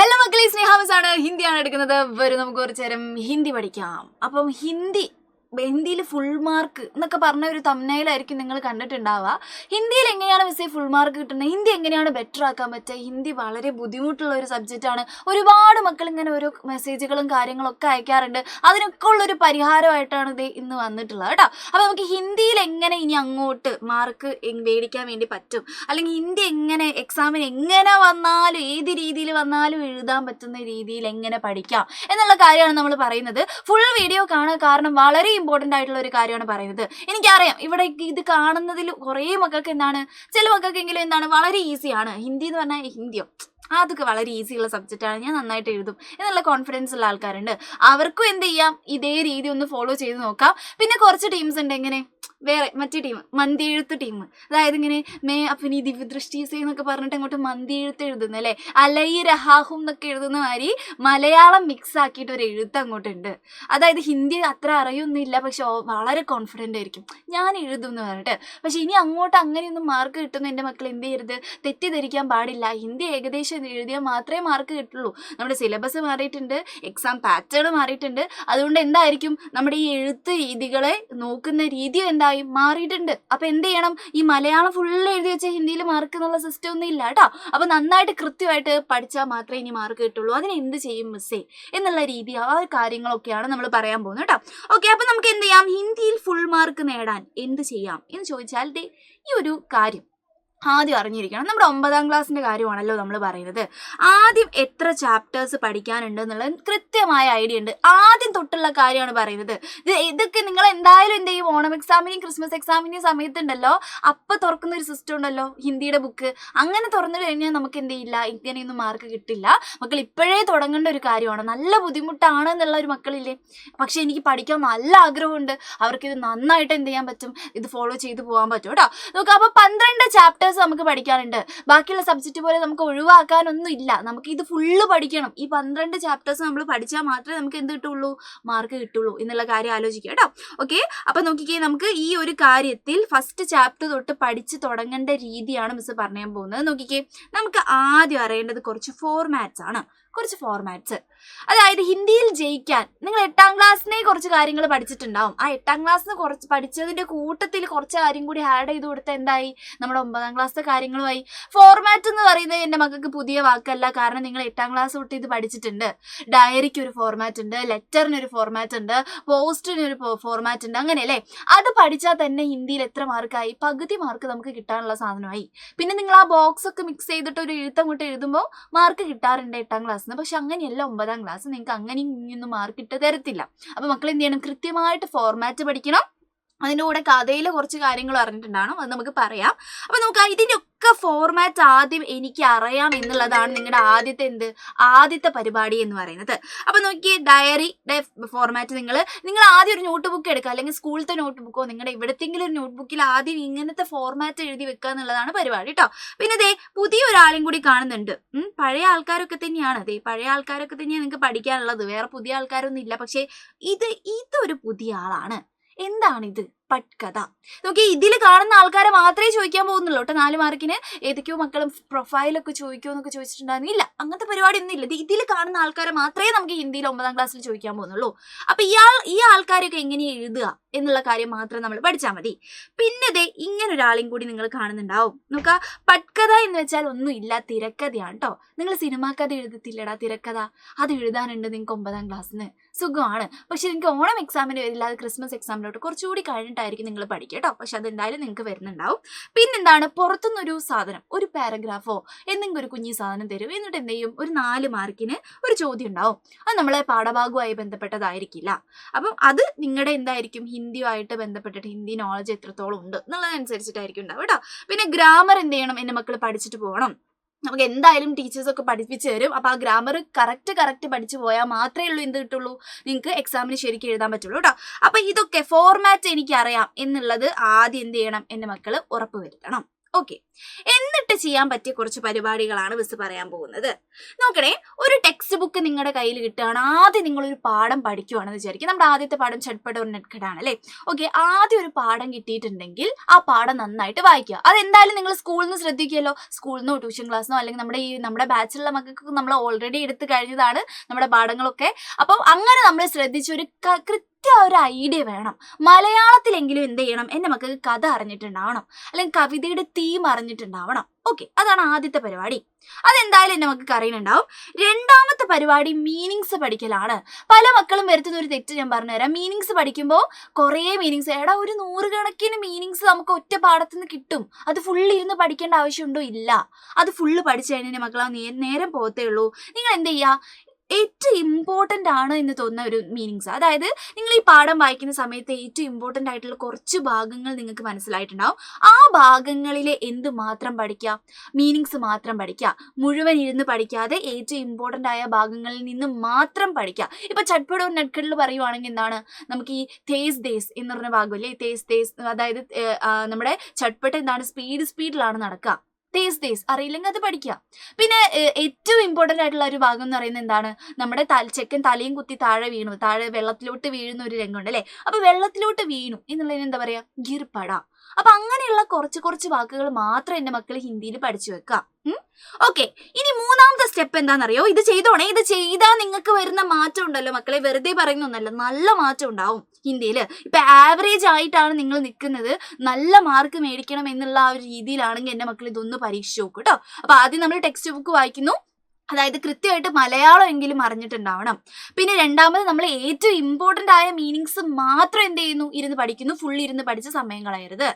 Hello മക്കളെ, സ്നേഹാമസാണ്. ഹിന്ദിയാണ് എടുക്കുന്നത്. വരും നമുക്ക് കുറച്ചു നേരം ഹിന്ദി പഠിക്കാം. അപ്പം ഹിന്ദിയിൽ ഫുൾ മാർക്ക് എന്നൊക്കെ പറഞ്ഞ ഒരു തംബ്നെയിലായിരിക്കും നിങ്ങൾ കണ്ടിട്ടുണ്ടാവുക. ഹിന്ദിയിൽ എങ്ങനെയാണ് മിസ്സേ ഫുൾ മാർക്ക് കിട്ടുന്നത്, ഹിന്ദി എങ്ങനെയാണ് ബെറ്റർ ആക്കാൻ പറ്റുക, ഹിന്ദി വളരെ ബുദ്ധിമുട്ടുള്ള ഒരു സബ്ജക്റ്റാണ്. ഒരുപാട് മക്കൾ ഇങ്ങനെ ഓരോ മെസ്സേജുകളും കാര്യങ്ങളൊക്കെ അയക്കാറുണ്ട്. അതിനൊക്കെ ഉള്ളൊരു പരിഹാരമായിട്ടാണ് ഇത് ഇന്ന് വന്നിട്ടുള്ളത് കേട്ടോ. അപ്പോൾ നമുക്ക് ഹിന്ദിയിൽ എങ്ങനെ ഇനി അങ്ങോട്ട് മാർക്ക് മേടിക്കാൻ വേണ്ടി പറ്റും, അല്ലെങ്കിൽ ഹിന്ദി എങ്ങനെ എക്സാമിന് എങ്ങനെ വന്നാലും ഏത് രീതിയിൽ വന്നാലും എഴുതാൻ പറ്റുന്ന രീതിയിൽ എങ്ങനെ പഠിക്കാം എന്നുള്ള കാര്യമാണ് നമ്മൾ പറയുന്നത്. ഫുൾ വീഡിയോ കാണുക, കാരണം വളരെ ഇമ്പോർട്ടൻ്റ് ആയിട്ടുള്ള ഒരു കാര്യമാണ് പറയുന്നത്. എനിക്കറിയാം ഇവിടെ ഇത് കാണുന്നതിൽ കുറേ മക്കൾക്ക് ചില മക്കൾക്കെങ്കിലും വളരെ ഈസിയാണ് ഹിന്ദി എന്ന് പറഞ്ഞാൽ. ഹിന്ദിയോ അതൊക്കെ വളരെ ഈസിയുള്ള സബ്ജക്റ്റാണ്, ഞാൻ നന്നായിട്ട് എഴുതും എന്നുള്ള കോൺഫിഡൻസ് ഉള്ള ആൾക്കാരുണ്ട്. അവർക്കും എന്ത് ചെയ്യാം, ഇതേ രീതി ഒന്ന് ഫോളോ ചെയ്ത് നോക്കാം. പിന്നെ കുറച്ച് ടീംസ് ഉണ്ട് എങ്ങനെ വേറെ മറ്റേ ടീം, മന്തി എഴുത്ത് ടീം. അതായത് ഇങ്ങനെ മേ അപ്പനി ദിവ്യദൃഷ്ടീസേ എന്നൊക്കെ പറഞ്ഞിട്ട് അങ്ങോട്ട് മന്തി എഴുത്ത് എഴുതുന്നു അല്ലേ, അലൈ രഹാഹും എന്നൊക്കെ എഴുതുന്ന മാതിരി മലയാളം മിക്സ് ആക്കിയിട്ട് ഒരു എഴുത്ത് അങ്ങോട്ടുണ്ട്. അതായത് ഹിന്ദി അത്ര അറിയൊന്നുമില്ല, പക്ഷെ വളരെ കോൺഫിഡൻ്റ് ആയിരിക്കും ഞാൻ എഴുതും എന്ന് പറഞ്ഞിട്ട്. പക്ഷെ ഇനി അങ്ങോട്ട് അങ്ങനെയൊന്നും മാർക്ക് കിട്ടുന്ന എൻ്റെ മക്കൾ എന്ത് ചെയ്യരുത്, തെറ്റിദ്ധരിക്കാൻ പാടില്ല. ഹിന്ദി ഏകദേശം എഴുതിയാൽ മാത്രമേ മാർക്ക് കിട്ടുള്ളൂ. നമ്മുടെ സിലബസ് മാറിയിട്ടുണ്ട്, എക്സാം പാറ്റേൺ മാറിയിട്ടുണ്ട്. അതുകൊണ്ട് എന്തായിരിക്കും നമ്മുടെ ഈ എഴുത്ത് രീതികളെ നോക്കുന്ന രീതി മാറിയിട്ടുണ്ട്. അപ്പൊ എന്ത് ചെയ്യണം, ഈ മലയാളം ഫുള്ള് എഴുതി വെച്ച ഹിന്ദിയിൽ മാർക്ക് എന്നുള്ള സിസ്റ്റം ഒന്നും ഇല്ല കേട്ടോ. അപ്പൊ നന്നായിട്ട് കൃത്യമായിട്ട് പഠിച്ചാൽ മാത്രമേ ഇനി മാർക്ക് കിട്ടുള്ളൂ. അതിന് എന്ത് ചെയ്യും മിസ്സേ എന്നുള്ള രീതി, ആ കാര്യങ്ങളൊക്കെയാണ് നമ്മൾ പറയാൻ പോകുന്നത് കേട്ടോ. ഓക്കെ, അപ്പൊ നമുക്ക് എന്ത് ചെയ്യാം, ഹിന്ദിയിൽ ഫുൾ മാർക്ക് നേടാൻ എന്ത് ചെയ്യാം എന്ന് ചോദിച്ചാൽ ഈ ഒരു കാര്യം ആദ്യം അറിഞ്ഞിരിക്കണം. നമ്മുടെ 9ാം ക്ലാസ്സിൻ്റെ കാര്യമാണല്ലോ നമ്മൾ പറയുന്നത്. ആദ്യം എത്ര ചാപ്റ്റേഴ്സ് പഠിക്കാനുണ്ട് എന്നുള്ളത് കൃത്യമായ ഐഡിയ ഉണ്ട്. ആദ്യം തൊട്ടുള്ള കാര്യമാണ് പറയുന്നത്. ഇതൊക്കെ നിങ്ങൾ എന്തായാലും എന്ത് ചെയ്യും, ഓണം എക്സാമിനെയും ക്രിസ്മസ് എക്സാമിനെയും സമയത്തുണ്ടല്ലോ, അപ്പം തുറക്കുന്ന ഒരു സിസ്റ്റം ഉണ്ടല്ലോ ഹിന്ദിയുടെ ബുക്ക്. അങ്ങനെ തുറന്നു കഴിഞ്ഞാൽ നമുക്ക് എന്ത് ചെയ്യില്ല, ഇങ്ങനെയൊന്നും മാർക്ക് കിട്ടില്ല. മക്കൾ ഇപ്പോഴേ തുടങ്ങേണ്ട ഒരു കാര്യമാണ്. നല്ല ബുദ്ധിമുട്ടാണ് എന്നുള്ള ഒരു മക്കളില്ലേ, പക്ഷെ എനിക്ക് പഠിക്കാൻ നല്ല ആഗ്രഹമുണ്ട്, അവർക്കിത് നന്നായിട്ട് എന്ത് ചെയ്യാൻ പറ്റും, ഇത് ഫോളോ ചെയ്ത് പോകാൻ പറ്റും കേട്ടോ. നോക്കാം, അപ്പോൾ 12 ചാപ്റ്റേഴ്സ് നമുക്ക് പഠിക്കാനുണ്ട്. ബാക്കിയുള്ള സബ്ജക്റ്റ് പോലെ നമുക്ക് ഒഴിവാക്കാനൊന്നും ഇല്ല. നമുക്ക് ഇത് ഫുള്ള് പഠിക്കണം. ഈ 12 ചാപ്റ്റേഴ്സ് നമ്മൾ പഠിച്ചാൽ മാത്രമേ നമുക്ക് എന്ത് കിട്ടുള്ളൂ, മാർക്ക് കിട്ടുള്ളൂ എന്നുള്ള കാര്യം ആലോചിക്കുക കേട്ടോ. ഓക്കെ, അപ്പൊ നോക്കിക്കേ, നമുക്ക് ഈ ഒരു കാര്യത്തിൽ ഫസ്റ്റ് ചാപ്റ്റർ തൊട്ട് പഠിച്ച് തുടങ്ങേണ്ട രീതിയാണ് മിസ് പറയാൻ പോകുന്നത്. നോക്കിക്കേ, നമുക്ക് ആദ്യം അറിയേണ്ടത് കുറച്ച് ഫോർമാറ്റ്സ് ആണ്. അതായത് ഹിന്ദിയിൽ ജയിക്കാൻ നിങ്ങൾ 8ാം ക്ലാസ്സിനെ കുറച്ച് കാര്യങ്ങൾ പഠിച്ചിട്ടുണ്ടാവും. ആ 8ാം ക്ലാസ്സിന് കുറച്ച് പഠിച്ചതിന്റെ കൂട്ടത്തിൽ കുറച്ച് കാര്യം കൂടി ആഡ് ചെയ്ത് കൊടുത്താൽ എന്തായി, നമ്മുടെ 9ാം ക്ലാസ്സിലെ കാര്യങ്ങളുമായി. ഫോർമാറ്റ് എന്ന് പറയുന്നത് എൻ്റെ മക്കൾക്ക് പുതിയ വാക്കല്ല, കാരണം നിങ്ങൾ 8ാം ക്ലാസ് തൊട്ട് ഇത് പഠിച്ചിട്ടുണ്ട്. ഡയറിക്ക് ഒരു ഫോർമാറ്റ് ഉണ്ട്, ലെറ്ററിനൊരു ഫോർമാറ്റ് ഉണ്ട്, പോസ്റ്റിനൊരു ഫോർമാറ്റ് ഉണ്ട്, അങ്ങനെയല്ലേ. അത് പഠിച്ചാൽ തന്നെ ഹിന്ദിയിൽ എത്ര മാർക്കായി, പകുതി മാർക്ക് നമുക്ക് കിട്ടാനുള്ള സാധനമായി. പിന്നെ നിങ്ങൾ ആ ബോക്സ് ഒക്കെ മിക്സ് ചെയ്തിട്ട് ഒരു എഴുത്തങ്ങോട്ട് എഴുതുമ്പോൾ മാർക്ക് കിട്ടാറുണ്ട് 8ാം ക്ലാസ്. പക്ഷെ അങ്ങനെയല്ല 9ാം ക്ലാസ്, നിങ്ങൾക്ക് അങ്ങനെയും ഇനിയൊന്നും മാർക്ക് ഇട്ട് തരത്തില്ല. അപ്പൊ മക്കൾ എന്ത് ചെയ്യണം, കൃത്യമായിട്ട് ഫോർമാറ്റ് പഠിക്കണം. അതിൻ്റെ കൂടെ കഥയിൽ കുറച്ച് കാര്യങ്ങൾ അറിഞ്ഞിട്ടുണ്ടാവണം, അത് നമുക്ക് പറയാം. അപ്പൊ നോക്കാം, ഇതിൻ്റെ ഒക്കെ ഫോർമാറ്റ് ആദ്യം എനിക്ക് അറിയാം എന്നുള്ളതാണ് നിങ്ങളുടെ ആദ്യത്തെ പരിപാടി എന്ന് പറയുന്നത്. അപ്പൊ നോക്കിയേ, ഡയറിയുടെ ഫോർമാറ്റ് നിങ്ങൾ ആദ്യം ഒരു നോട്ട് ബുക്ക് എടുക്കുക, അല്ലെങ്കിൽ സ്കൂളിലത്തെ നോട്ട് ബുക്കോ നിങ്ങളുടെ എവിടത്തെങ്കിലും ഒരു നോട്ട് ബുക്കിൽ ആദ്യം ഇങ്ങനത്തെ ഫോർമാറ്റ് എഴുതി വെക്കുക എന്നുള്ളതാണ് പരിപാടി കേട്ടോ. പിന്നെ പുതിയ ഒരാളെയും കൂടി കാണുന്നുണ്ട്. പഴയ ആൾക്കാരൊക്കെ തന്നെയാണ്, പഴയ ആൾക്കാരൊക്കെ തന്നെയാണ് നിങ്ങൾക്ക് പഠിക്കാനുള്ളത്, വേറെ പുതിയ ആൾക്കാരൊന്നും ഇല്ല. പക്ഷെ ഇതൊരു പുതിയ ആളാണ്. എന്താണിത്, പട്കഥ. നോക്കി, ഇതിൽ കാണുന്ന ആൾക്കാരെ മാത്രമേ ചോദിക്കാൻ പോകുന്നുള്ളൂ കേട്ടോ 4 മാർക്കിന്. ഏതൊക്കെയോ മക്കളും പ്രൊഫൈലൊക്കെ ചോദിക്കുമോ എന്നൊക്കെ ചോദിച്ചിട്ടുണ്ടായിരുന്നു. ഇല്ല, അങ്ങനത്തെ പരിപാടി ഒന്നും ഇല്ല. ഇതിൽ കാണുന്ന ആൾക്കാരെ മാത്രമേ നമുക്ക് ഹിന്ദിയിൽ 9ാം ക്ലാസ്സിൽ ചോദിക്കാൻ പോകുന്നുള്ളൂ. അപ്പൊ ഈ ആൾക്കാരൊക്കെ എങ്ങനെ എഴുതുക എന്നുള്ള കാര്യം മാത്രം നമ്മൾ പഠിച്ചാൽ മതി. പിന്നെ ഇങ്ങനെ ഒരാളെയും കൂടി നിങ്ങൾ കാണുന്നുണ്ടാവും. നോക്കുക, പട്കഥ എന്ന് വെച്ചാൽ ഒന്നും ഇല്ല, തിരക്കഥയാണ് കേട്ടോ. നിങ്ങൾ സിനിമാ കഥ എഴുതത്തില്ലടാ, തിരക്കഥ അത് എഴുതാനുണ്ട് നിങ്ങൾക്ക് 9ാം ക്ലാസ്സിന്, സുഖമാണ്. പക്ഷെ നിങ്ങൾക്ക് ഓണം എക്സാമിന് വരില്ല, അത് ക്രിസ്മസ് എക്സാമിലോട്ട് കുറച്ചുകൂടി കഴിഞ്ഞിട്ടായിരിക്കും നിങ്ങൾ പഠിക്കുക കേട്ടോ. പക്ഷെ അതെന്തായാലും നിങ്ങൾക്ക് വരുന്നുണ്ടാവും. പിന്നെന്താണ്, പുറത്തുനിന്നൊരു സാധനം, ഒരു പാരഗ്രാഫോ എന്തെങ്കിലും ഒരു കുഞ്ഞി സാധനം തരും. എന്നിട്ട് എന്ത് ചെയ്യും, ഒരു 4 മാർക്കിന് ഒരു ചോദ്യം ഉണ്ടാവും. അത് നമ്മളെ പാഠഭാഗവുമായി ബന്ധപ്പെട്ടതായിരിക്കില്ല. അപ്പം അത് നിങ്ങളുടെ എന്തായിരിക്കും, ഹിന്ദിയുമായിട്ട് ബന്ധപ്പെട്ടിട്ട് ഹിന്ദി നോളജ് എത്രത്തോളം ഉണ്ട് എന്നുള്ളതനുസരിച്ചിട്ടായിരിക്കും ഉണ്ടാവും കേട്ടോ. പിന്നെ ഗ്രാമർ എന്ത് ചെയ്യണം, എൻ്റെ മക്കൾ പഠിച്ചിട്ട് പോകണം. നമുക്ക് എന്തായാലും ടീച്ചേഴ്സൊക്കെ പഠിപ്പിച്ച് തരും. അപ്പോൾ ആ ഗ്രാമർ കറക്റ്റ് പഠിച്ചു പോയാൽ മാത്രമേ ഉള്ളൂ എന്ത് കിട്ടുള്ളൂ, നിങ്ങൾക്ക് എക്സാമിന് ശരിക്കും എഴുതാൻ പറ്റുള്ളൂ കേട്ടോ. അപ്പോൾ ഇതൊക്കെ ഫോർമാറ്റ് എനിക്കറിയാം എന്നുള്ളത് ആദ്യം എന്ത് ചെയ്യണം, എൻ്റെ മക്കൾ ഉറപ്പ് വരുത്തണം. ഓക്കെ, എന്നിട്ട് ചെയ്യാൻ പറ്റിയ കുറച്ച് പരിപാടികളാണ് മിസ് പറയാൻ പോകുന്നത്. നോക്കണേ, ഒരു ടെക്സ്റ്റ് ബുക്ക് നിങ്ങളുടെ കയ്യിൽ കിട്ടുകയാണ്. ആദ്യം നിങ്ങളൊരു പാഠം പഠിക്കുവാണെന്ന് വിചാരിക്കും. നമ്മുടെ ആദ്യത്തെ പാഠം ചട്പട്ട് ഓർ നെറ്റ്കട്ട് ആണ് അല്ലേ? ഓക്കെ, ആദ്യം ഒരു പാഠം കിട്ടിയിട്ടുണ്ടെങ്കിൽ ആ പാഠം നന്നായിട്ട് വായിക്കുക. അതെന്തായാലും നിങ്ങൾ സ്കൂളിൽ നിന്ന് ശ്രദ്ധിക്കുമല്ലോ. സ്കൂളിൽ നിന്നോ ട്യൂഷൻ ക്ലാസ്സിനോ അല്ലെങ്കിൽ നമ്മുടെ ബാച്ചിലുള്ള മക്കൾക്ക് നമ്മൾ ഓൾറെഡി എടുത്തു കഴിഞ്ഞതാണ് നമ്മുടെ പാഠങ്ങളൊക്കെ. അപ്പം അങ്ങനെ നമ്മൾ ശ്രദ്ധിച്ചൊരു ഒരു ഐഡിയ വേണം. മലയാളത്തിലെങ്കിലും എന്ത് ചെയ്യണം, എൻ്റെ മക്കൾക്ക് കഥ അറിഞ്ഞിട്ടുണ്ടാവണം, അല്ലെങ്കിൽ കവിതയുടെ തീം അറിഞ്ഞിട്ടുണ്ടാവണം. ഓക്കെ, അതാണ് ആദ്യത്തെ പരിപാടി. അതെന്തായാലും എൻ്റെ മക്കൾക്ക് അറിയുന്നുണ്ടാവും. രണ്ടാമത്തെ പരിപാടി മീനിങ്സ് പഠിക്കലാണ്. പല മക്കളും വരുത്തുന്ന ഒരു തെറ്റ് ഞാൻ പറഞ്ഞുതരാം. മീനിങ്സ് പഠിക്കുമ്പോൾ കുറേ മീനിങ്സ്, ഒരു 100 കണക്കിന് മീനിങ്സ് നമുക്ക് ഒറ്റ പാഠത്തിൽ നിന്ന് കിട്ടും. അത് ഫുള്ള് ഇരുന്ന് പഠിക്കേണ്ട ആവശ്യമുണ്ടോ? ഇല്ല. അത് ഫുള്ള് പഠിച്ചു കഴിഞ്ഞാൽ മക്കളെ നേരം പോകത്തേ ഉള്ളൂ. നിങ്ങൾ എന്ത് ചെയ്യുക, ഏറ്റവും ഇമ്പോർട്ടൻ്റ് ആണ് എന്ന് തോന്നുന്ന ഒരു മീനിങ്സ്, അതായത് നിങ്ങൾ ഈ പാഠം വായിക്കുന്ന സമയത്ത് ഏറ്റവും ഇമ്പോർട്ടൻ്റ് ആയിട്ടുള്ള കുറച്ച് ഭാഗങ്ങൾ നിങ്ങൾക്ക് മനസ്സിലായിട്ടുണ്ടാവും. ആ ഭാഗങ്ങളിലെ എന്ത് മാത്രം പഠിക്കുക, മീനിങ്സ് മാത്രം പഠിക്കുക. മുഴുവൻ ഇരുന്ന് പഠിക്കാതെ ഏറ്റവും ഇമ്പോർട്ടൻ്റ് ആയ ഭാഗങ്ങളിൽ നിന്ന് മാത്രം പഠിക്കുക. ഇപ്പൊ ചട്പട്ട് ഓർ നെറ്റ്കട്ടിൽ പറയുവാണെങ്കിൽ എന്താണ്, നമുക്ക് ഈ തേസ് ദേസ് എന്ന് പറഞ്ഞ ഭാഗമല്ലേ, തേസ് അതായത് നമ്മുടെ ചട്പട്ട് എന്താണ്, സ്പീഡിലാണ് നടക്കുക. തേസ് അറിയില്ലെങ്കിൽ അത് പഠിക്കുക. പിന്നെ ഏറ്റവും ഇമ്പോർട്ടൻ്റ് ആയിട്ടുള്ള ഒരു ഭാഗം എന്ന് പറയുന്നത് എന്താണ്, നമ്മുടെ ചെക്കൻ തലയും കുത്തി താഴെ വെള്ളത്തിലോട്ട് വീഴുന്ന ഒരു രംഗമുണ്ട് അല്ലേ? അപ്പൊ വെള്ളത്തിലോട്ട് വീണു എന്നുള്ളതിന് എന്താ പറയാ, ഗിർപട. അപ്പൊ അങ്ങനെയുള്ള കുറച്ച് വാക്കുകൾ മാത്രം എൻ്റെ മക്കൾ ഹിന്ദിയിൽ പഠിച്ചു വെക്കാം. ഓക്കെ, ഇനി മൂന്നാമത്തെ സ്റ്റെപ്പ് എന്താണെന്നറിയോ? ഇത് ചെയ്തോണേ. ഇത് ചെയ്താൽ നിങ്ങൾക്ക് വരുന്ന മാറ്റം ഉണ്ടല്ലോ മക്കളെ, വെറുതെ പറയുന്നൊന്നല്ല, നല്ല മാറ്റം ഉണ്ടാവും ഹിന്ദിയിൽ. ഇപ്പൊ ആവറേജ് ആയിട്ടാണ് നിങ്ങൾ നിൽക്കുന്നത്, നല്ല മാർക്ക് മേടിക്കണം എന്നുള്ള ആ ഒരു രീതിയിലാണെങ്കിൽ എൻ്റെ മക്കൾ ഇതൊന്ന് പരീക്ഷിച്ച് നോക്കൂ കേട്ടോ. അപ്പൊ ആദ്യം നമ്മൾ ടെക്സ്റ്റ് ബുക്ക് വായിക്കുന്നു, അതായത് കൃത്യമായിട്ട് മലയാളം എങ്കിലും അറിഞ്ഞിട്ടുണ്ടാവണം. പിന്നെ രണ്ടാമത് നമ്മൾ ഏറ്റവും ഇമ്പോർട്ടൻ്റ് ആയ മീനിങ്സ് മാത്രം എന്ത് ചെയ്യുന്നു, ഇരുന്ന് പഠിക്കുന്നു. ഫുൾ ഇരുന്ന് പഠിച്ച സമയം കളയരുത്.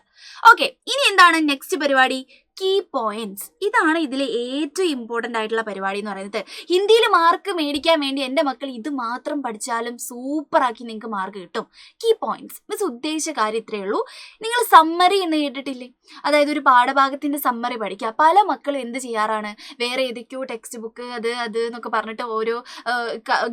ഓക്കെ, ഇനി എന്താണ് നെക്സ്റ്റ് പരിപാടി, കീ പോയിന്റ്സ്. ഇതാണ് ഇതിലെ ഏറ്റവും ഇമ്പോർട്ടൻ്റ് ആയിട്ടുള്ള പരിപാടി എന്ന് പറയുന്നത്. ഹിന്ദിയിൽ മാർക്ക് മേടിക്കാൻ വേണ്ടി എൻ്റെ മക്കൾ ഇത് മാത്രം പഠിച്ചാലും സൂപ്പറാക്കി നിങ്ങൾക്ക് മാർക്ക് കിട്ടും. കീ പോയിന്റ്സ് മിസ് ഉദ്ദേശിച്ച കാര്യം ഇത്രയേ ഉള്ളൂ. നിങ്ങൾ സമ്മറി എന്ന് കേട്ടിട്ടില്ലേ? അതായത് ഒരു പാഠഭാഗത്തിന്റെ സമ്മറി പഠിക്കുക. പല മക്കളും എന്ത് ചെയ്യാറാണ്, വേറെ ഏതൊക്കെയോ ടെക്സ്റ്റ് ബുക്ക് അത് എന്നൊക്കെ പറഞ്ഞിട്ട് ഓരോ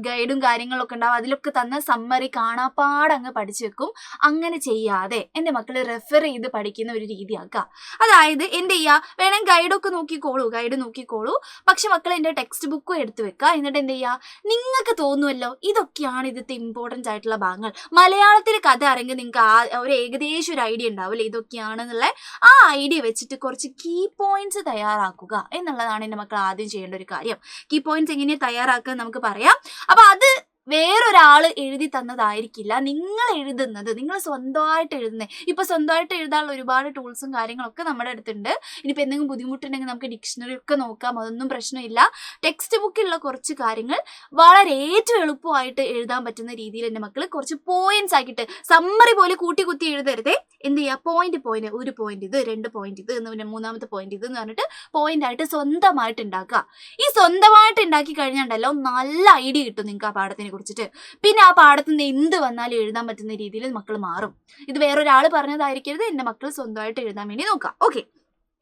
ഗൈഡും കാര്യങ്ങളൊക്കെ ഉണ്ടാവും, അതിലൊക്കെ തന്ന സമ്മറി കാണാപ്പാടങ്ങ് പഠിച്ചു വെക്കും. അങ്ങനെ ചെയ്യാതെ എൻ്റെ മക്കൾ റെഫർ ചെയ്ത് പഠിക്കുന്ന ഒരു രീതിയാക്കുക. അതായത് എന്ത് ചെയ്യുക, വേണമെങ്കിൽ ഗൈഡ് നോക്കിക്കോളൂ. പക്ഷെ മക്കൾ എൻ്റെ ടെക്സ്റ്റ് ബുക്കും എടുത്തു വെക്കുക. എന്നിട്ട് എന്ത് ചെയ്യുക, നിങ്ങൾക്ക് തോന്നുമല്ലോ ഇതൊക്കെയാണ് ഇതിന്റെ ഇമ്പോർട്ടൻസ് ആയിട്ടുള്ള ഭാഗങ്ങൾ. മലയാളത്തിൽ കഥ അറിയെങ്കിൽ നിങ്ങൾക്ക് ഒരു ഏകദേശം ഒരു ഐഡിയ ഉണ്ടാവില്ലേ ഇതൊക്കെയാണെന്നുള്ള. ആ ഐഡിയ വെച്ചിട്ട് കുറച്ച് കീ പോയിന്റ്സ് തയ്യാറാക്കുക എന്നുള്ളതാണ് എൻ്റെ മക്കൾ ആദ്യം ചെയ്യേണ്ട ഒരു കാര്യം. കീ പോയിന്റ്സ് എങ്ങനെയാണ് തയ്യാറാക്കുക നമുക്ക് പറയാം. അപ്പൊ അത് വേറൊരാൾ എഴുതി തന്നതായിരിക്കില്ല, നിങ്ങൾ എഴുതുന്നത്, നിങ്ങൾ സ്വന്തമായിട്ട് എഴുതുന്നത്. ഇപ്പൊ സ്വന്തമായിട്ട് എഴുതാനുള്ള ഒരുപാട് ടൂൾസും കാര്യങ്ങളൊക്കെ നമ്മുടെ അടുത്തുണ്ട്. ഇനിയിപ്പോൾ എന്തെങ്കിലും ബുദ്ധിമുട്ടുണ്ടെങ്കിൽ നമുക്ക് ഡിക്ഷണറി ഒക്കെ നോക്കാം, അതൊന്നും പ്രശ്നമില്ല. ടെക്സ്റ്റ് ബുക്കിലുള്ള കുറച്ച് കാര്യങ്ങൾ വളരെ ഏറ്റവും എളുപ്പമായിട്ട് എഴുതാൻ പറ്റുന്ന രീതിയിൽ എൻ്റെ മക്കൾ കുറച്ച് പോയിന്റ്സ് ആക്കിയിട്ട്, സമ്മറി പോലെ കൂട്ടി കുത്തി എഴുതരുതേ. എന്ത് ചെയ്യുക, പോയിന്റ് ഒരു പോയിന്റ് ഇത്, 2 പോയിന്റ് ഇത്, പിന്നെ മൂന്നാമത്തെ പോയിന്റ് ഇത് എന്ന് പറഞ്ഞിട്ട് പോയിന്റ് ആയിട്ട് സ്വന്തമായിട്ട് ഉണ്ടാക്കുക. ഈ സ്വന്തമായിട്ട് ഉണ്ടാക്കി കഴിഞ്ഞാണ്ടല്ലോ നല്ല ഐഡിയ കിട്ടും നിങ്ങൾക്ക് ആ പാഠത്തിനെ കുറിച്ചിട്ട്. പിന്നെ ആ പാഠത്തിൽ നിന്ന് എന്ത് വന്നാലും എഴുതാൻ പറ്റുന്ന രീതിയിൽ മക്കൾ മാറും. ഇത് വേറൊരാൾ പറഞ്ഞതായിരിക്കരുത്, എൻ്റെ മക്കൾ സ്വന്തമായിട്ട് എഴുതാൻ വേണ്ടി നോക്കാം. ഓക്കെ,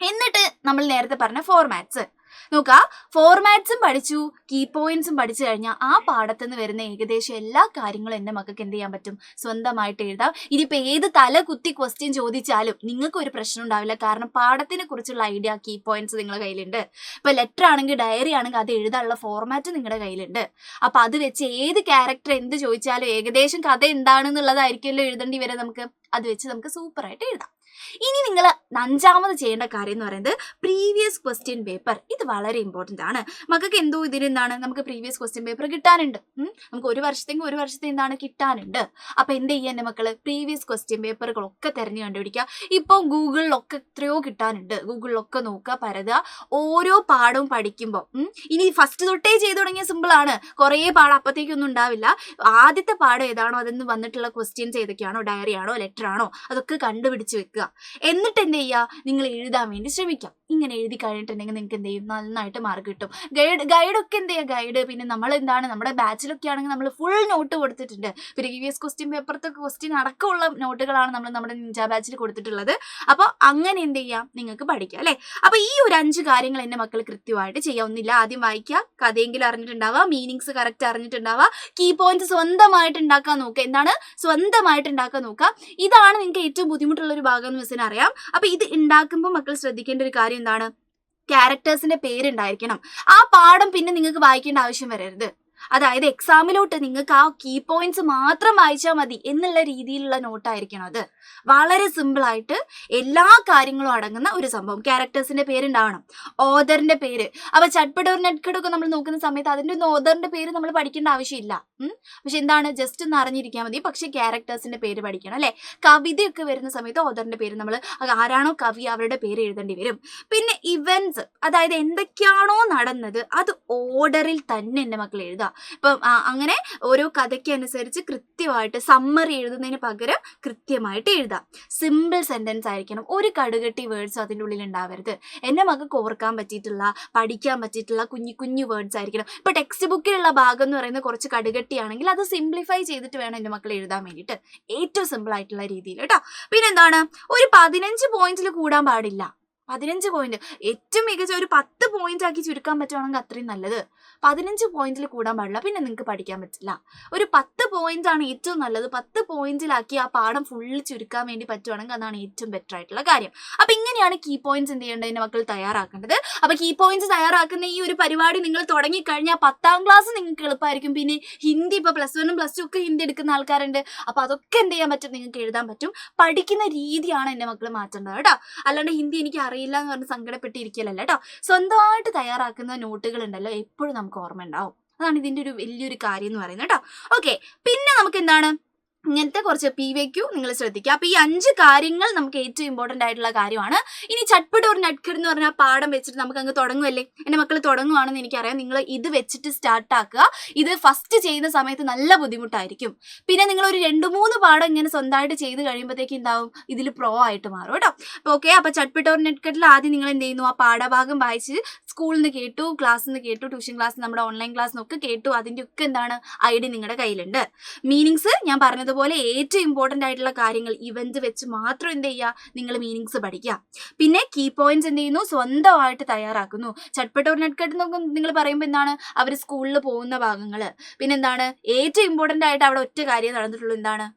എന്നിട്ട് നമ്മൾ നേരത്തെ പറഞ്ഞ ഫോർമാറ്റ്സ് നോക്കുക. ഫോർമാറ്റ്സും പഠിച്ചു, കീ പോയിന്റ്സും പഠിച്ചു കഴിഞ്ഞാൽ ആ പാഠത്തിൽ നിന്ന് വരുന്ന ഏകദേശം എല്ലാ കാര്യങ്ങളും എൻ്റെ മക്കൾക്ക് എന്ത് ചെയ്യാൻ പറ്റും, സ്വന്തമായിട്ട് എഴുതാം. ഇനിയിപ്പോൾ ഏത് തല കുത്തി ക്വസ്റ്റ്യൻ ചോദിച്ചാലും നിങ്ങൾക്ക് ഒരു പ്രശ്നം ഉണ്ടാവില്ല. കാരണം പാഠത്തിനെ കുറിച്ചുള്ള ഐഡിയ, കീ പോയിന്റ്സ് നിങ്ങളുടെ കയ്യിലുണ്ട്. ഇപ്പൊ ലെറ്റർ ആണെങ്കിൽ ഡയറി ആണെങ്കിൽ അത് എഴുതാനുള്ള ഫോർമാറ്റ് നിങ്ങളുടെ കയ്യിലുണ്ട്. അപ്പൊ അത് വെച്ച് ഏത് ക്യാരക്ടർ എന്ത് ചോദിച്ചാലും ഏകദേശം കഥ എന്താണെന്നുള്ളതായിരിക്കുമല്ലോ എഴുതേണ്ടി വരെ. നമുക്ക് അത് വെച്ച് നമുക്ക് സൂപ്പറായിട്ട് എഴുതാം. ഇനി നിങ്ങൾ 5ാമത് ചെയ്യേണ്ട കാര്യം എന്ന് പറയുന്നത് പ്രീവിയസ് ക്വസ്റ്റ്യൻ പേപ്പർ. ഇത് വളരെ ഇമ്പോർട്ടൻ്റ് ആണ് മക്കൾക്ക്. എന്തോ ഇതിനെന്താണ്, നമുക്ക് പ്രീവിയസ് ക്വസ്റ്റ്യൻ പേപ്പർ കിട്ടാനുണ്ട്. നമുക്ക് ഒരു വർഷത്തെ എന്താണ് കിട്ടാനുണ്ട്. അപ്പൊ എന്ത് ചെയ്യാൻ എൻ്റെ മക്കള്, പ്രീവിയസ് ക്വസ്റ്റ്യൻ പേപ്പറുകളൊക്കെ തിരഞ്ഞു കണ്ടുപിടിക്കുക. ഇപ്പം ഗൂഗിളിലൊക്കെ എത്രയോ കിട്ടാനുണ്ട്, ഗൂഗിളിലൊക്കെ നോക്കുക, പരതുക. ഓരോ പാഠവും പഠിക്കുമ്പോൾ ഇനി ഫസ്റ്റ് തൊട്ടേ ചെയ്തു തുടങ്ങിയ സിമ്പിൾ ആണ്, കുറേ പാഠം അപ്പത്തേക്കൊന്നും ഉണ്ടാവില്ല. ആദ്യത്തെ പാഠം ഏതാണോ അതിന് വന്നിട്ടുള്ള ക്വസ്റ്റ്യൻസ് ഏതൊക്കെയാണോ, ഡയറി ആണോ ലെറ്റർ ആണോ, അതൊക്കെ കണ്ടുപിടിച്ച് വെക്കുക. എന്നിട്ട് എന്ത് ചെയ്യുക, നിങ്ങൾ എഴുതാൻ വേണ്ടി ശ്രമിക്കാം. ഇങ്ങനെ എഴുതി കഴിഞ്ഞിട്ടുണ്ടെങ്കിൽ നിങ്ങൾക്ക് എന്ത് ചെയ്യും, നന്നായിട്ട് മാർക്ക് കിട്ടും. ഗൈഡൊക്കെ എന്ത് ചെയ്യുക, ഗൈഡ് പിന്നെ നമ്മൾ എന്താണ് നമ്മുടെ ബാച്ചിലൊക്കെ ആണെങ്കിൽ നമ്മൾ ഫുൾ നോട്ട് കൊടുത്തിട്ടുണ്ട്. പ്രീവിയസ് ക്വസ്റ്റ്യൻ പേപ്പറത്തെ ക്വസ്റ്റ്യൻ അടക്കമുള്ള നോട്ടുകളാണ് നമ്മൾ നമ്മുടെ നിഞ്ച ബാച്ചിൽ കൊടുത്തിട്ടുള്ളത്. അപ്പോൾ അങ്ങനെ എന്ത് ചെയ്യാം, നിങ്ങൾക്ക് പഠിക്കാം അല്ലേ. അപ്പോൾ ഈ ഒരു 5 കാര്യങ്ങൾ എൻ്റെ മക്കൾ കൃത്യമായിട്ട് ചെയ്യാവുന്നില്ല. ആദ്യം വായിക്കുക, കഥയെങ്കിലും അറിഞ്ഞിട്ടുണ്ടാവുക, മീനിങ്സ് കറക്റ്റ് അറിഞ്ഞിട്ടുണ്ടാവുക, കീ പോയിന്റ്സ് സ്വന്തമായിട്ട് ഉണ്ടാക്കാൻ നോക്കുക. എന്താണ് സ്വന്തമായിട്ട് ഉണ്ടാക്കാൻ നോക്കുക. ഇതാണ് നിങ്ങൾക്ക് ഏറ്റവും ബുദ്ധിമുട്ടുള്ള ഒരു ഭാഗം എന്ന് മിസ്സിന് അറിയാം. അപ്പൊ ഇത് ഉണ്ടാക്കുമ്പോൾ മക്കൾ ശ്രദ്ധിക്കേണ്ട ഒരു കാര്യം എന്താണ്, ക്യാരക്ടേഴ്സിന്റെ പേരുണ്ടായിരിക്കണം. ആ പാഠം പിന്നെ നിങ്ങൾക്ക് വായിക്കേണ്ട ആവശ്യം വരരുത്. അതായത് എക്സാമിലോട്ട് നിങ്ങൾക്ക് ആ കീ പോയിന്റ്സ് മാത്രം വായിച്ചാൽ മതി എന്നുള്ള രീതിയിലുള്ള നോട്ടായിരിക്കണം അത്. വളരെ സിമ്പിൾ ആയിട്ട് എല്ലാ കാര്യങ്ങളും അടങ്ങുന്ന ഒരു സംഭവം. ക്യാരക്ടേഴ്സിന്റെ പേരുണ്ടാവണം, ഓദറിന്റെ പേര്. അപ്പൊ ചട്പട്ട് ഒരു നെറ്റ്കടൊക്കെ നമ്മൾ നോക്കുന്ന സമയത്ത് അതിന്റെ ഒന്നും ഓദറിന്റെ പേര് നമ്മൾ പഠിക്കേണ്ട ആവശ്യമില്ല. പക്ഷെ എന്താണ്, ജസ്റ്റ് ഒന്ന് അറിഞ്ഞിരിക്കാൻ മതി. പക്ഷെ ക്യാരക്ടേഴ്സിന്റെ പേര് പഠിക്കണം അല്ലെ. കവിതയൊക്കെ വരുന്ന സമയത്ത് ഓദറിന്റെ പേര് നമ്മൾ ആരാണോ കവി അവരുടെ പേര് എഴുതേണ്ടി വരും. പിന്നെ ഇവന്റ്സ്, അതായത് എന്തൊക്കെയാണോ നടന്നത് അത് ഓർഡറിൽ തന്നെ എൻ്റെ മക്കൾ എഴുതുക. ഇപ്പം അങ്ങനെ ഓരോ കഥയ്ക്ക് അനുസരിച്ച് കൃത്യമായിട്ട് സമ്മറി എഴുതുന്നതിന് പകരം കൃത്യമായിട്ട് എഴുതാം. സിമ്പിൾ സെന്റൻസ് ആയിരിക്കണം. ഒരു കടുകട്ടി വേർഡ്സ് അതിൻ്റെ ഉള്ളിൽ ഉണ്ടാവരുത്. എൻ്റെ മക്കൾക്ക് ഓർക്കാൻ പറ്റിയിട്ടുള്ള, പഠിക്കാൻ പറ്റിയിട്ടുള്ള കുഞ്ഞു കുഞ്ഞു വേർഡ്സ് ആയിരിക്കണം. ഇപ്പൊ ടെക്സ്റ്റ് ബുക്കിലുള്ള ഭാഗം എന്ന് പറയുന്നത് കുറച്ച് കടുകട്ടിയാണെങ്കിൽ അത് സിംപ്ലിഫൈ ചെയ്തിട്ട് വേണം എൻ്റെ മക്കൾ എഴുതാൻ വേണ്ടിയിട്ട്, ഏറ്റവും സിമ്പിൾ ആയിട്ടുള്ള രീതിയിൽ കേട്ടോ. പിന്നെന്താണ്, ഒരു 15 പോയിന്റിൽ കൂടാൻ പാടില്ല. 15 പോയിന്റ് ഏറ്റവും മികച്ച ഒരു 10 പോയിന്റ് ആക്കി ചുരുക്കാൻ പറ്റുവാണെങ്കിൽ അത്രയും നല്ലത്. 15 പോയിന്റിൽ കൂടാൻ പാടില്ല, പിന്നെ നിങ്ങൾക്ക് പഠിക്കാൻ പറ്റില്ല. ഒരു 10 പോയിന്റ് ആണ് ഏറ്റവും നല്ലത്. 10 പോയിന്റിലാക്കി ആ പാഠം ഫുള്ള് ചുരുക്കാൻ വേണ്ടി പറ്റുവാണെങ്കിൽ അതാണ് ഏറ്റവും ബെറ്റർ ആയിട്ടുള്ള കാര്യം. അപ്പൊ ഇങ്ങനെയാണ് കീ പോയിന്റ്സ് എന്ത് ചെയ്യേണ്ടത് എൻ്റെ മക്കൾ തയ്യാറാക്കേണ്ടത്. അപ്പൊ കീ പോയിന്റ്സ് തയ്യാറാക്കുന്ന ഈ ഒരു പരിപാടി നിങ്ങൾ തുടങ്ങിക്കഴിഞ്ഞാൽ 10ാം ക്ലാസ് നിങ്ങൾക്ക് എളുപ്പമായിരിക്കും. പിന്നെ ഹിന്ദി ഇപ്പൊ +1 +2 ഒക്കെ ഹിന്ദി എടുക്കുന്ന ആൾക്കാരുണ്ട്. അപ്പൊ അതൊക്കെ എന്ത് ചെയ്യാൻ പറ്റും, നിങ്ങൾക്ക് എഴുതാൻ പറ്റും. പഠിക്കുന്ന രീതിയാണ് എൻ്റെ മക്കൾ മാറ്റേണ്ടത് കേട്ടോ. അല്ലാണ്ട് ഹിന്ദി എനിക്ക് അറിയില്ല എന്ന് പറഞ്ഞ് സങ്കടപ്പെട്ടിരിക്കലല്ല കേട്ടോ. സ്വന്തമായിട്ട് തയ്യാറാക്കുന്ന നോട്ടുകൾ ഉണ്ടല്ലോ, എപ്പോഴും നമുക്ക് ഓർമ്മ ഉണ്ടാവും. അതാണ് ഇതിന്റെ ഒരു വലിയൊരു കാര്യം എന്ന് പറയുന്നത് കേട്ടോ. ഓക്കെ, പിന്നെ നമുക്ക് എന്താണ്, ഇങ്ങനത്തെ കുറച്ച് PVQ നിങ്ങൾ ശ്രദ്ധിക്കുക. അപ്പൊ ഈ 5 കാര്യങ്ങൾ നമുക്ക് ഏറ്റവും ഇമ്പോർട്ടന്റ് ആയിട്ടുള്ള കാര്യമാണ്. ഇനി ചട്പട്ട് ഒരു നെറ്റ്കട് എന്ന് പറഞ്ഞാൽ പാഠം വെച്ചിട്ട് നമുക്ക് അങ്ങ് തുടങ്ങുമല്ലേ. എൻ്റെ മക്കൾ തുടങ്ങുവാണെന്ന് എനിക്കറിയാം. നിങ്ങൾ ഇത് വെച്ചിട്ട് സ്റ്റാർട്ട് ആക്കുക. ഇത് ഫസ്റ്റ് ചെയ്യുന്ന സമയത്ത് നല്ല ബുദ്ധിമുട്ടായിരിക്കും. പിന്നെ നിങ്ങൾ ഒരു 2-3 പാഠം ഇങ്ങനെ സ്വന്തമായിട്ട് ചെയ്ത് കഴിയുമ്പോഴത്തേക്ക് എന്താവും, ഇതിൽ പ്രോ ആയിട്ട് മാറും കേട്ടോ. അപ്പൊ ഓക്കെ, അപ്പൊ ചട്പട്ട് ഒരു നെറ്റ്കട്ടിൽ ആദ്യം നിങ്ങൾ എന്ത് ചെയ്യുന്നു, ആ പാഠഭാഗം വായിച്ച് സ്കൂളിൽ നിന്ന് കേട്ടു, ക്ലാസ്സിൽ നിന്ന് കേട്ടു, ട്യൂഷൻ ക്ലാസ്, നമ്മുടെ ഓൺലൈൻ ക്ലാസ്സിനൊക്കെ കേട്ടു. അതിൻ്റെ ഒക്കെ എന്താണ് ഐഡി നിങ്ങളുടെ കയ്യിലുണ്ട്. മീനിങ്സ് ഞാൻ പറഞ്ഞതുപോലെ ഏറ്റവും ഇമ്പോർട്ടന്റ് ആയിട്ടുള്ള കാര്യങ്ങൾ ഇവന്റ് വെച്ച് മാത്രം എന്ത് ചെയ്യുക, നിങ്ങൾ മീനിങ്സ് പഠിക്കുക. പിന്നെ കീ പോയിന്റ്സ് എന്ത് ചെയ്യുന്നു, സ്വന്തമായിട്ട് തയ്യാറാക്കുന്നു. ചട്പട്ട് ഒരു നെറ്റ്കട്ട് എന്നൊക്കെ നിങ്ങൾ പറയുമ്പോൾ എന്താണ്, അവർ സ്കൂളിൽ പോകുന്ന ഭാഗങ്ങൾ. പിന്നെന്താണ് ഏറ്റവും ഇമ്പോർട്ടന്റ് ആയിട്ട് അവിടെ ഒറ്റ കാര്യം നടന്നിട്ടുള്ളൂ, എന്താണ്,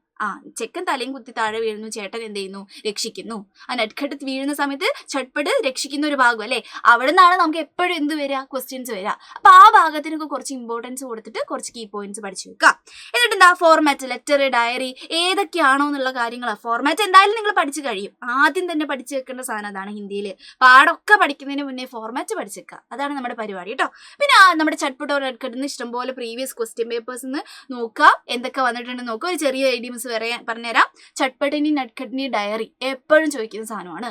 ചെക്കൻ തലയും കുത്തി താഴെ വീഴുന്നു, ചേട്ടൻ എന്ത് ചെയ്യുന്നു, രക്ഷിക്കുന്നു. ആ നെറ്റ്കട്ട് വീഴുന്ന സമയത്ത് ചട്പട്ട് രക്ഷിക്കുന്ന ഒരു ഭാഗം അല്ലേ, അവിടെ നിന്നാണ് നമുക്ക് എപ്പോഴും എന്ത് വരിക, ക്വസ്റ്റ്യൻസ് വരിക. അപ്പൊ ആ ഭാഗത്തിനൊക്കെ കുറച്ച് ഇമ്പോർട്ടൻസ് കൊടുത്തിട്ട് കുറച്ച് കീ പോയിന്റ്സ് പഠിച്ചു വെക്കുക. എന്നിട്ട് എന്താ, ഫോർമാറ്റ്, ലെറ്റർ, ഡയറി ഏതൊക്കെയാണോ എന്നുള്ള കാര്യങ്ങൾ. ഫോർമാറ്റ് എന്തായാലും നിങ്ങൾ പഠിച്ചു കഴിയും. ആദ്യം തന്നെ പഠിച്ചു വെക്കേണ്ട സാധനം അതാണ്. ഹിന്ദിയിൽ പാടൊക്കെ പഠിക്കുന്നതിന് മുന്നേ ഫോർമാറ്റ് പഠിച്ചു വെക്കുക. അതാണ് നമ്മുടെ പരിപാടി കേട്ടോ. പിന്നെ നമ്മുടെ ചട്പട്ട് ഒരു നെറ്റ്കട്ടിൽ ഇഷ്ടംപോലെ പ്രീവിയസ് ക്വസ്റ്റ്യൻ പേപ്പേഴ്സ് നോക്കുക, എന്തൊക്കെ വന്നിട്ടുണ്ടെന്ന് നോക്കുക. ഒരു ചെറിയ ഐഡിയംസ് പറഞ്ഞുതരാം. ചട്പട്ടിനി നെറ്റ്കട്ടിനി ഡയറി എപ്പോഴും ചോദിക്കുന്ന സാധനമാണ്.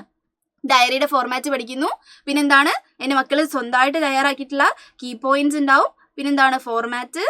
ഡയറിയുടെ ഫോർമാറ്റ് പഠിക്കുന്നു. പിന്നെന്താണ്, എൻ്റെ മക്കൾ സ്വന്തമായിട്ട് തയ്യാറാക്കിയിട്ടുള്ള കീ പോയിന്റ്സ് ഉണ്ടാവും. പിന്നെന്താണ്, ഫോർമാറ്റ്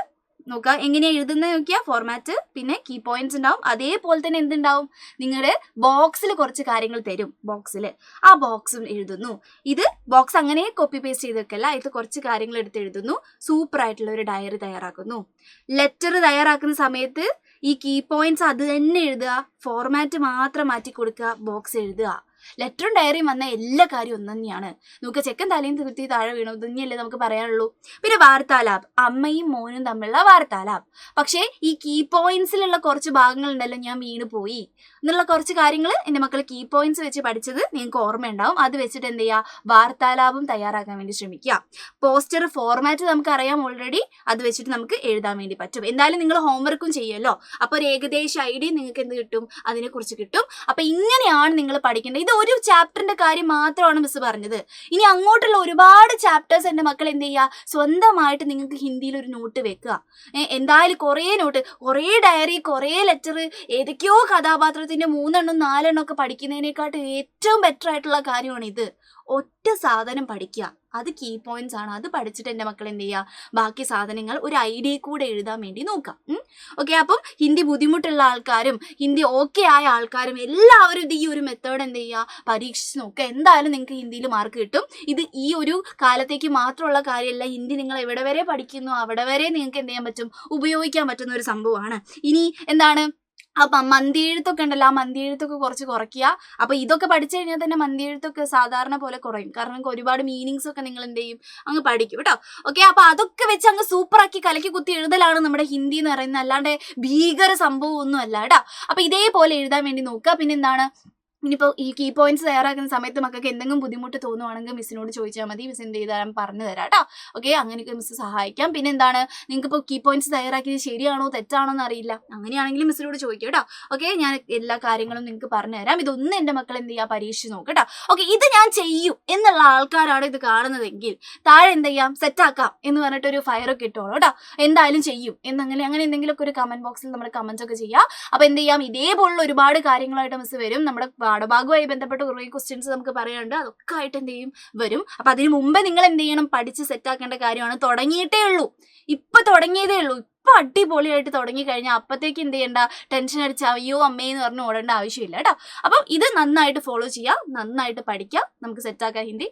നോക്കുക, എങ്ങനെയാണ് എഴുതുന്നത് നോക്കിയാ, ഫോർമാറ്റ്, പിന്നെ കീ പോയിന്റ്സ് ഉണ്ടാവും. അതേപോലെ തന്നെ എന്തുണ്ടാവും, നിങ്ങളുടെ ബോക്സിൽ കുറച്ച് കാര്യങ്ങൾ തരും. ബോക്സിൽ ആ ബോക്സും എഴുതുന്നു. ഇത് ബോക്സ് അങ്ങനെ കോപ്പി പേസ്റ്റ് ചെയ്ത് വെക്കല്ല, ഇത് കുറച്ച് കാര്യങ്ങൾ എടുത്ത് എഴുതുന്നു. സൂപ്പർ ആയിട്ടുള്ള ഒരു ഡയറി തയ്യാറാക്കുന്നു. ലെറ്റർ തയ്യാറാക്കുന്ന സമയത്ത് ഈ കീ പോയിന്റ്സ് അത് തന്നെ എഴുതുക, ഫോർമാറ്റ് മാത്രം മാറ്റി കൊടുക്കുക, ബോക്സ് എഴുതുക. ലെറ്ററും ഡയറിയും വന്ന എല്ലാ കാര്യവും ഒന്ന് തന്നെയാണ്. നമുക്ക് ചെക്കൻ തലയും തിരുത്തി താഴെ വീണു, ഇതന്നെയല്ലേ നമുക്ക് പറയാനുള്ളൂ. പിന്നെ വാർത്താലാപ്, അമ്മയും മോനും തമ്മിലുള്ള വാർത്താലാപ്. പക്ഷേ ഈ കീ പോയിന്റ്സിലുള്ള കുറച്ച് ഭാഗങ്ങളുണ്ടല്ലോ, ഞാൻ വീണ് പോയി എന്നുള്ള കുറച്ച് കാര്യങ്ങൾ എൻ്റെ മക്കൾ കീ പോയിന്റ്സ് വെച്ച് പഠിച്ചത് നിങ്ങൾക്ക് ഓർമ്മയുണ്ടാവും. അത് വെച്ചിട്ട് എന്ത് ചെയ്യുക, വാർത്താലാപം തയ്യാറാക്കാൻ വേണ്ടി ശ്രമിക്കുക. പോസ്റ്റർ ഫോർമാറ്റ് നമുക്കറിയാം ഓൾറെഡി, അത് വെച്ചിട്ട് നമുക്ക് എഴുതാൻ വേണ്ടി പറ്റും. എന്തായാലും നിങ്ങൾ ഹോംവർക്കും ചെയ്യുമല്ലോ, അപ്പോൾ ഒരു ഏകദേശ ഐഡിയ നിങ്ങൾക്ക് എന്ത് കിട്ടും, അതിനെക്കുറിച്ച് കിട്ടും. അപ്പം ഇങ്ങനെയാണ് നിങ്ങൾ പഠിക്കേണ്ടത്. ഇത് ഒരു ചാപ്റ്ററിന്റെ കാര്യം മാത്രമാണ് മിസ് പറഞ്ഞത്. ഇനി അങ്ങോട്ടുള്ള ഒരുപാട് ചാപ്റ്റേഴ്സ് എൻ്റെ മക്കൾ എന്ത് ചെയ്യുക, സ്വന്തമായിട്ട് നിങ്ങൾക്ക് ഹിന്ദിയിൽ ഒരു നോട്ട് വെക്കുക. എന്തായാലും കുറേ നോട്ട്, കുറേ ഡയറി, കുറേ ലെറ്റർ, ഏതൊക്കെയോ കഥാപാത്രത്തിന്റെ 3 4 ഒക്കെ പഠിക്കുന്നതിനെക്കാട്ടും ഏറ്റവും ബെറ്റർ ആയിട്ടുള്ള കാര്യമാണ് ഇത്. ഒറ്റ സാധനം പഠിക്കുക, അത് കീ പോയിന്റ്സ് ആണ്. അത് പഠിച്ചിട്ട് എൻ്റെ മക്കൾ എന്ത് ചെയ്യുക, ബാക്കി സാധനങ്ങൾ ഒരു ഐഡിയ കൂടെ എഴുതാൻ വേണ്ടി നോക്കാം. ഓക്കെ, അപ്പം ഹിന്ദി ബുദ്ധിമുട്ടുള്ള ആൾക്കാരും ഹിന്ദി ഓക്കെ ആയ ആൾക്കാരും എല്ലാവരും ഇത് ഈ ഒരു മെത്തേഡ് എന്ത് ചെയ്യുക, പരീക്ഷിച്ച് നോക്കുക. എന്തായാലും നിങ്ങൾക്ക് ഹിന്ദിയിൽ മാർക്ക് കിട്ടും. ഇത് ഈ ഒരു കാലത്തേക്ക് മാത്രമുള്ള കാര്യമല്ല. ഹിന്ദി നിങ്ങൾ എവിടെ വരെ പഠിക്കുന്നു അവിടെ വരെ നിങ്ങൾക്ക് എന്ത് ചെയ്യാൻ പറ്റും, ഉപയോഗിക്കാൻ പറ്റുന്ന ഒരു സംഭവമാണ്. ഇനി എന്താണ്, അപ്പം മന്തി എഴുത്തൊക്കെ ഉണ്ടല്ലോ, ആ മന്തി എഴുത്തൊക്കെ കുറച്ച് കുറയ്ക്കുക. അപ്പോൾ ഇതൊക്കെ പഠിച്ചു കഴിഞ്ഞാൽ തന്നെ മന്തി എഴുത്തൊക്കെ സാധാരണ പോലെ കുറയും. കാരണം നിങ്ങൾക്ക് ഒരുപാട് മീനിങ്സ് ഒക്കെ നിങ്ങൾ എന്ത് ചെയ്യും, അങ്ങ് പഠിക്കും കേട്ടോ. ഓക്കെ, അപ്പോൾ അതൊക്കെ വെച്ച് അങ്ങ് സൂപ്പറാക്കി കലക്കി കുത്തി എഴുതലാണ് നമ്മുടെ ഹിന്ദി എന്ന് പറയുന്നത്. അല്ലാണ്ട് ഭീകര സംഭവം ഒന്നും അല്ല കേട്ടോ. അപ്പോൾ ഇതേപോലെ എഴുതാൻ വേണ്ടി നോക്കുക. പിന്നെ എന്താണ്, ഇനിയിപ്പോൾ ഈ കീ പോയിന്റ്സ് തയ്യാറാക്കുന്ന സമയത്ത് മക്കൾക്ക് എന്തെങ്കിലും ബുദ്ധിമുട്ട് തോന്നുവാണെങ്കിൽ മിസ്സിനോട് ചോദിച്ചാൽ മതി, മിസ് എന്ത് ചെയ്താൽ പറഞ്ഞു തരാം കേട്ടോ. ഓക്കെ, അങ്ങനെയൊക്കെ മിസ് സഹായിക്കാം. പിന്നെ എന്താണ്, നിങ്ങൾക്കിപ്പോൾ കീ പോയിന്റ്സ് തയ്യാറാക്കിയത് ശരിയാണോ തെറ്റാണോ എന്ന് അറിയില്ല, അങ്ങനെയാണെങ്കിലും മിസ്സിനോട് ചോദിക്കുക കേട്ടോ. ഓക്കെ, ഞാൻ എല്ലാ കാര്യങ്ങളും നിങ്ങൾക്ക് പറഞ്ഞു തരാം. ഇതൊന്നും എൻ്റെ മക്കൾ എന്ത് ചെയ്യുക, പരീക്ഷിച്ച് നോക്കുക കേട്ടോ. ഓക്കെ, ഇത് ഞാൻ ചെയ്യും എന്നുള്ള ആൾക്കാരാണ് ഇത് കാണുന്നതെങ്കിൽ താഴെ എന്ത് ചെയ്യാം, സെറ്റാക്കാം എന്ന് പറഞ്ഞിട്ടൊരു ഫയറൊക്കെ ഇട്ടോളൂ കേട്ടോ. എന്തായാലും ചെയ്യും എന്നങ്ങനെ അങ്ങനെ എന്തെങ്കിലുമൊക്കെ ഒരു കമന്റ് ബോക്സിൽ നമ്മുടെ കമന്റ്സ് ഒക്കെ ചെയ്യുക. അപ്പോൾ എന്ത് ചെയ്യാം, ഇതേപോലുള്ള ഒരുപാട് കാര്യങ്ങളായിട്ട് മിസ് വരും. നമ്മുടെ പാഠഭാഗവുമായി ബന്ധപ്പെട്ട് കുറേ ക്വസ്റ്റ്യൻസ് നമുക്ക് പറയാനുണ്ട്. അതൊക്കെ ആയിട്ട് എന്ത് ചെയ്യും, വരും. അപ്പം അതിന് മുമ്പ് നിങ്ങൾ എന്ത് ചെയ്യണം, പഠിച്ച് സെറ്റാക്കേണ്ട കാര്യമാണ്. തുടങ്ങിയിട്ടേ ഉള്ളൂ, ഇപ്പം തുടങ്ങിയതേ ഉള്ളൂ. ഇപ്പം അടിപൊളിയായിട്ട് തുടങ്ങി കഴിഞ്ഞാൽ അപ്പത്തേക്ക് എന്ത് ചെയ്യണ്ട, ടെൻഷൻ അടിച്ച് അയ്യോ അമ്മയെന്ന് പറഞ്ഞ് ഓടേണ്ട ആവശ്യമില്ല കേട്ടോ. അപ്പം ഇത് നന്നായിട്ട് ഫോളോ ചെയ്യുക, നന്നായിട്ട് പഠിക്കുക. നമുക്ക് സെറ്റാക്കാം ഹിന്ദി.